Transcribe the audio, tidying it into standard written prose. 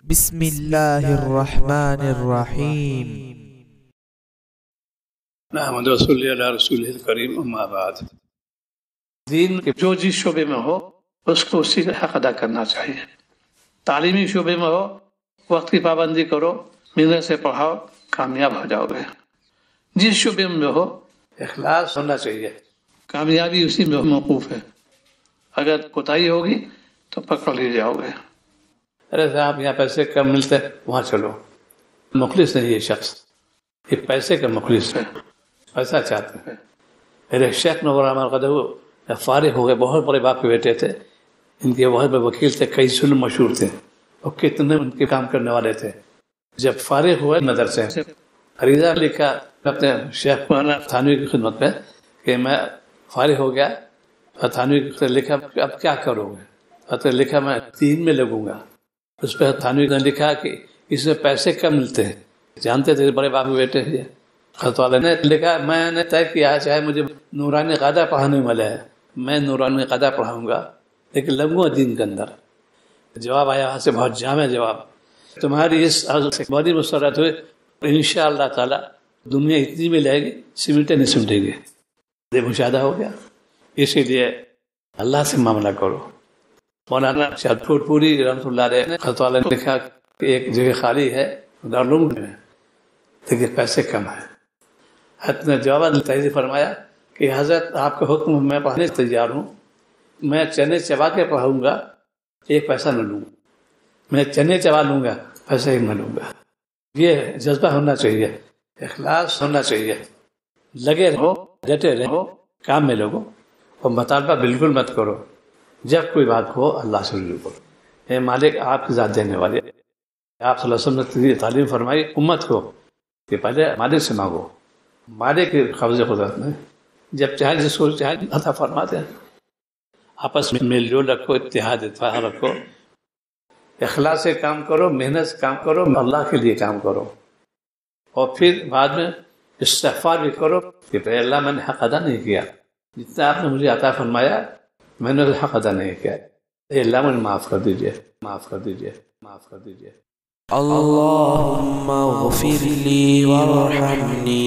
بسم اللہ الرحمن الرحیم۔ نحمد صلی اللہ رسول الکریم، اما بعد۔ دین کے جو جس شعبے میں ہو اس کو اسی کا حق ادا کرنا چاہیے۔ تعلیمی شعبے میں ہو وقت کی پابندی کرو، محنت سے پڑھاؤ، کامیاب ہو جاؤ گے۔ جس شعبے میں ہو اخلاص ہونا چاہیے، کامیابی اسی میں موقوف ہے۔ اگر کوتاہی ہوگی تو پکڑ لے جاؤ گے۔ ارے صاحب یہاں پیسے کم ملتے وہاں چلو، مخلص نہیں یہ شخص، یہ پیسے کا مخلص ہے، پیسہ چاہتے ہیں۔ میرے شیخ نور احمد قدوہ فارغ ہو گئے، بہت بڑے باپ کے بیٹے تھے، ان کے بہت بڑے وکیل تھے، کئی ظلم مشہور تھے اور کتنے ان کے کام کرنے والے تھے۔ جب فارغ ہوئے مدرسے سے عریضہ لکھا اپنے شیخ مولانا تھانوی کی خدمت میں کہ میں فارغ ہو گیا، تھانوی کی لکھا اب کیا کرو گے؟ لکھا میں دین میں لگوں گا۔ اس پہ تھانوی نے لکھا کہ اس میں پیسے کم ملتے ہیں، جانتے تھے بڑے باپ کے بیٹے تھے۔ خط والے نے لکھا میں نے طے کیا چاہے مجھے نورانی قاعدہ پڑھانے والے ہے، میں نورانی قاعدہ پڑھاؤں گا لیکن لگوں گا دین کے اندر۔ جواب آیا وہاں سے بہت جامع جواب، تمہاری اس عرض سے بڑی مسرت ہوئی، انشاءاللہ تعالی دنیا اتنی میں لے گی سمٹے نہیں سمٹے گی۔ یہ مشاہدہ ہو گیا۔ اسی لیے اللہ سے معاملہ کرو۔ مولانا شاہد پور پوری رحمۃ اللہ علیہ نے خط والے نے لکھا کہ ایک جگہ خالی ہے دارالعلوم میں، لیکن پیسے کم ہیں۔ حضرت نے جواب تحریر فرمایا کہ حضرت آپ کا حکم میں پڑھنے تیار ہوں، میں چنے چبا کے پڑھاؤں گا، ایک پیسہ نہ لوں گا، میں چنے چبا لوں گا، پیسہ ایک نہ لوں گا۔ یہ جذبہ ہونا چاہیے، اخلاص ہونا چاہیے، لگے رہو، ڈٹے رہو، کام میں لگو اور مطالبہ بالکل مت کرو۔ جب کوئی بات ہو اللہ سے رجوع کرو۔ اے مالک آپ کی ذات دینے والے، آپ صلی اللہ علیہ وسلم نے تعلیم فرمائی امت کو کہ پہلے مالک سے مانگو، مالک کے قبض قدرت میں جب چاہے جس کو چاہے عطا فرماتے ہیں۔ آپس میں میل جول رکھو، اتحاد اتفاق رکھو، اخلاص سے کام کرو، محنت سے کام کرو، اللہ کے لیے کام کرو، اور پھر بعد میں استغفار بھی کرو کہ اے اللہ میں نے حق ادا نہیں کیا، جتنا آپ نے مجھے عطا فرمایا میں نے حق ادا نہیں کیا، اے اللہ مجھے معاف کر دیجئے، معاف کر دیجئے، معاف کر دیجئے۔ اللہم اغفر لی وارحمنی